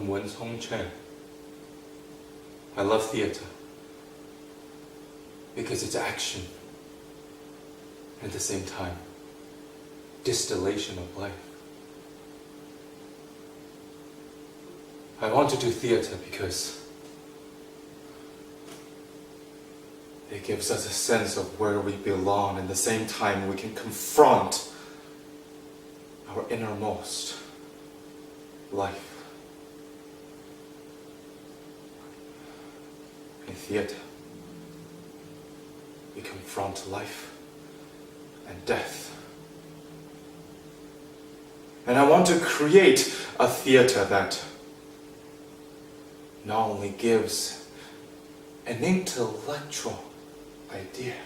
I'm Wen-Song Chen. I love theater because it's action and at the same time distillation of life. I want to do theater because it gives us a sense of where we belong, and at the same time we can confront our innermost life. In theater, we confront life and death. And I want to create a theater that not only gives an intellectual idea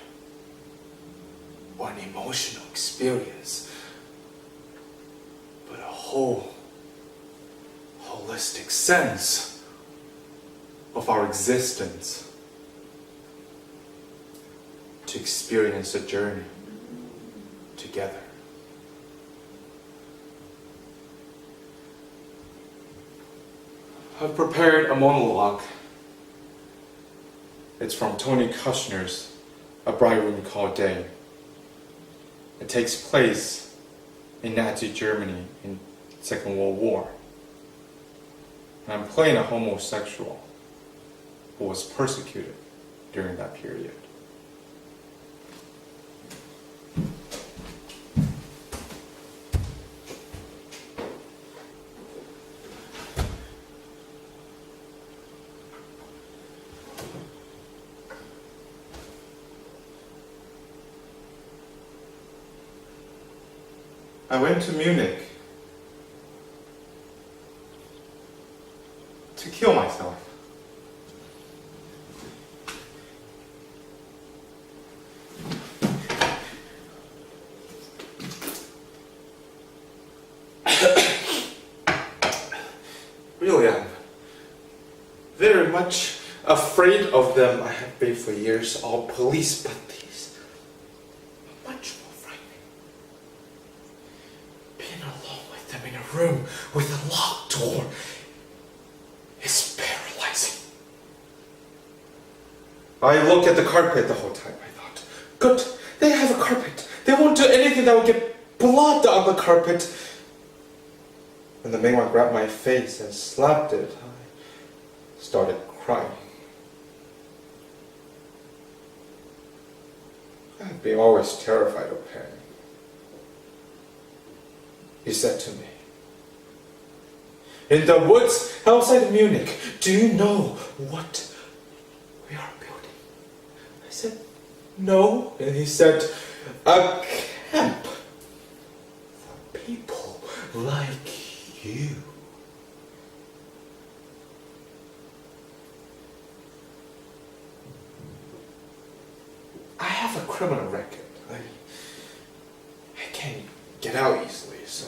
or an emotional experience, but a whole holistic sense of our existence to experience a journey together. I've prepared a monologue. It's from Tony Kushner's A Bright Room Called Day. It takes place in Nazi Germany in Second World War. And I'm playing a homosexual who was persecuted during that period. I went to Munich to kill myself. Really, I'm very much afraid of them. I have been for years, all police, but these are much more frightening. Being alone with them in a room with a locked door is paralyzing. I look at the carpet the whole time. I thought, good, they have a carpet. They won't do anything that will get blood on the carpet. When the main one grabbed my face and slapped it, I started crying. I've been always terrified of pain. He said to me, in the woods outside Munich, do you know what we are building? I said, no. And he said, a camp for people like you. I have a criminal record. I can't get out easily, so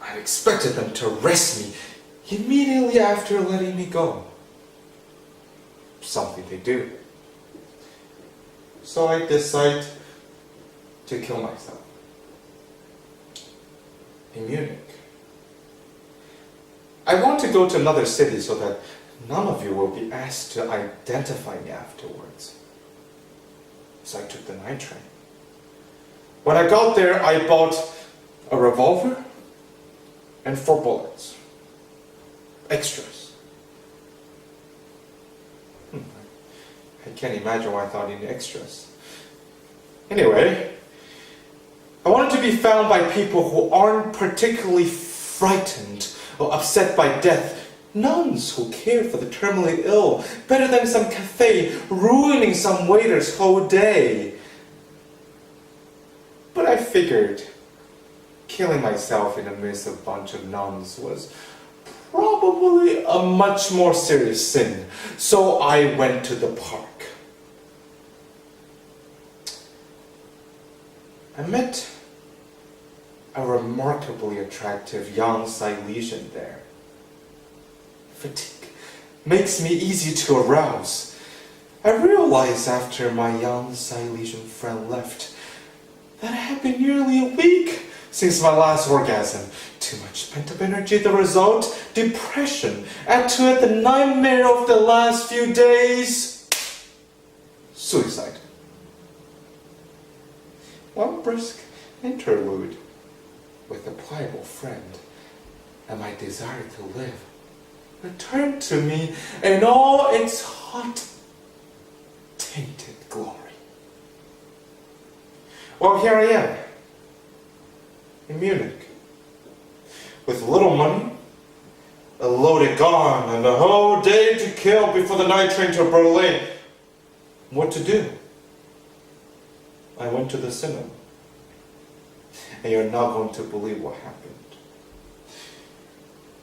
I expected them to arrest me immediately after letting me go. Something they do. So I decide to kill myself. In Munich. I want to go to another city so that none of you will be asked to identify me afterwards. So I took the night train. When I got there, I bought a revolver and 4 bullets. Extras. I can't imagine why I thought I needed extras. Anyway, I wanted to be found by people who aren't particularly frightened or upset by death. Nuns who care for the terminally ill better than some cafe ruining some waiter's whole day. But I figured killing myself in the midst of a bunch of nuns was probably a much more serious sin. So I went to the park. I met a remarkably attractive young Silesian there. Fatigue makes me easy to arouse. I realized after my young Silesian friend left that I had been nearly a week since my last orgasm. Too much pent-up energy, the result? Depression. Add to it the nightmare of the last few days. Suicide. One brisk interlude with a pliable friend, and my desire to live returned to me in all its hot, tainted glory. Well, here I am, in Munich, with little money, a loaded gun, and a whole day to kill before the night train to Berlin. What to do? I went to the cinema, and you're not going to believe what happened.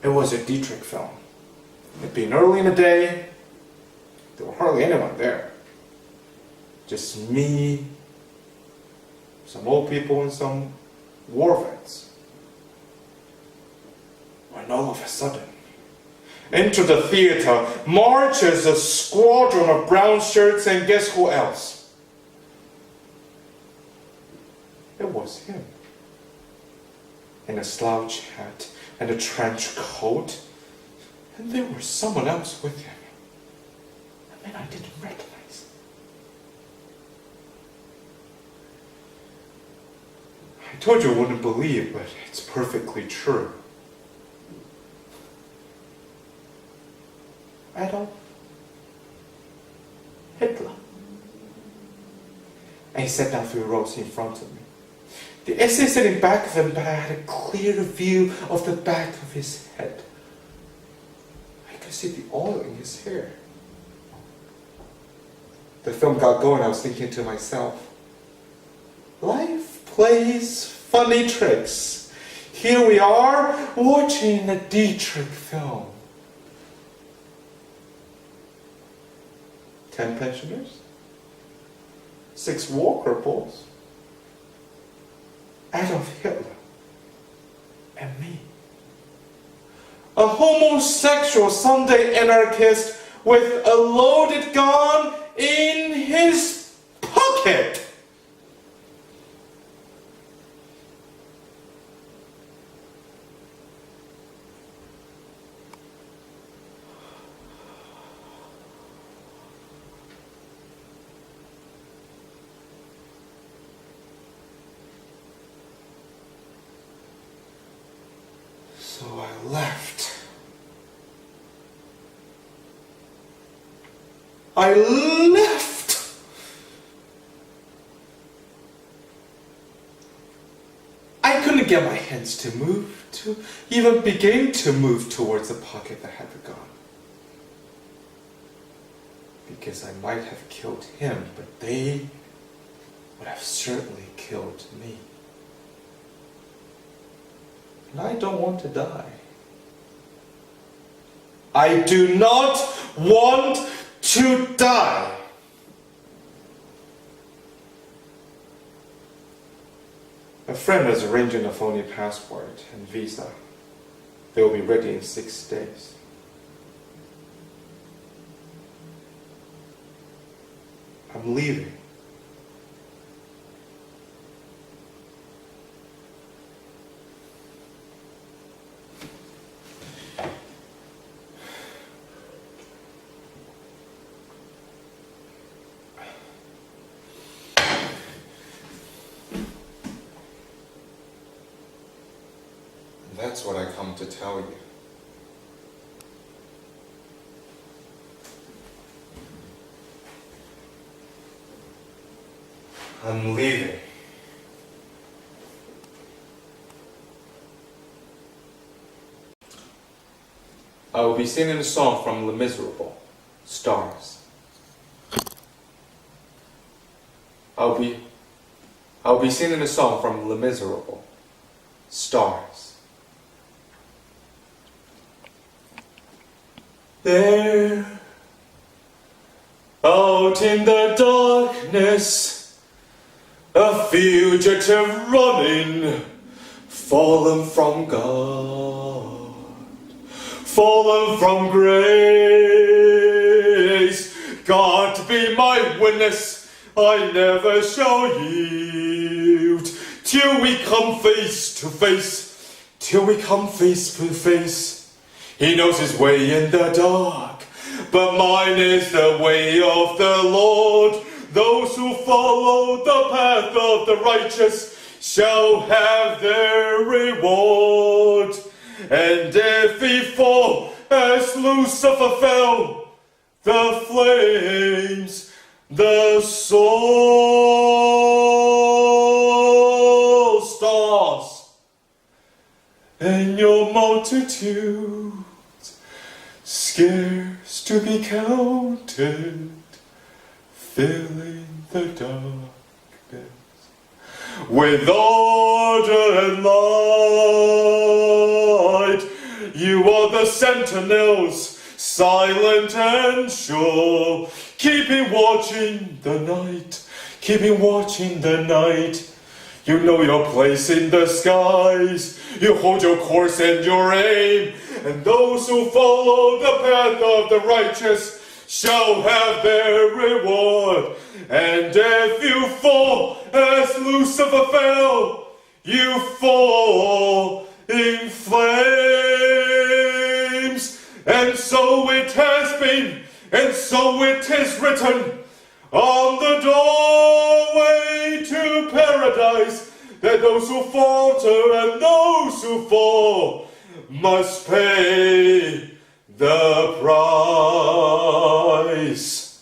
It was a Dietrich film. It being early in the day, there were hardly anyone there. Just me, some old people, and some war vets. When all of a sudden, into the theater marches a squadron of brown shirts, and guess who else? It was him. In a slouch hat and a trench coat, and there was someone else with him. A man I didn't recognize. I told you I wouldn't believe, but it's perfectly true. Adolf Hitler. And he sat down 3 rows in front of me. The essay sitting back of him, but I had a clear view of the back of his head. I could see the oil in his hair. The film got going, I was thinking to myself, life plays funny tricks. Here we are, watching a Dietrich film. 10 pensioners, 6 war cripples, Adolf Hitler, and me. A homosexual Sunday anarchist with a loaded gun in his pocket. So I left. I left. I couldn't get my hands to move, to even begin to move towards the pocket that had the gun. Because I might have killed him, but they would have certainly killed me. And I don't want to die. I do not want to die. A friend is arranging a phony passport and visa. They will be ready in 6 days. I'm leaving. That's what I come to tell you. I'm leaving. I will be singing a song from Les Miserables, Stars. I'll be singing a song from Les Miserables, Stars. There, out in the darkness, a fugitive running, fallen from God, fallen from grace. God be my witness, I never shall yield till we come face to face, till we come face to face. He knows his way in the dark, but mine is the way of the Lord. Those who follow the path of the righteous shall have their reward. And if he fall as Lucifer fell, the flames, the soul stars, and your multitudes, scarce to be counted, filling the darkness with order and light. You are the sentinels, silent and sure, keeping watching the night, keeping watching the night. You know your place in the skies, you hold your course and your aim, and those who follow the path of the righteous shall have their reward. And if you fall as Lucifer fell, you fall in flames. And so it has been, and so it is written on the doorway to paradise, that those who falter and those who fall must pay the price.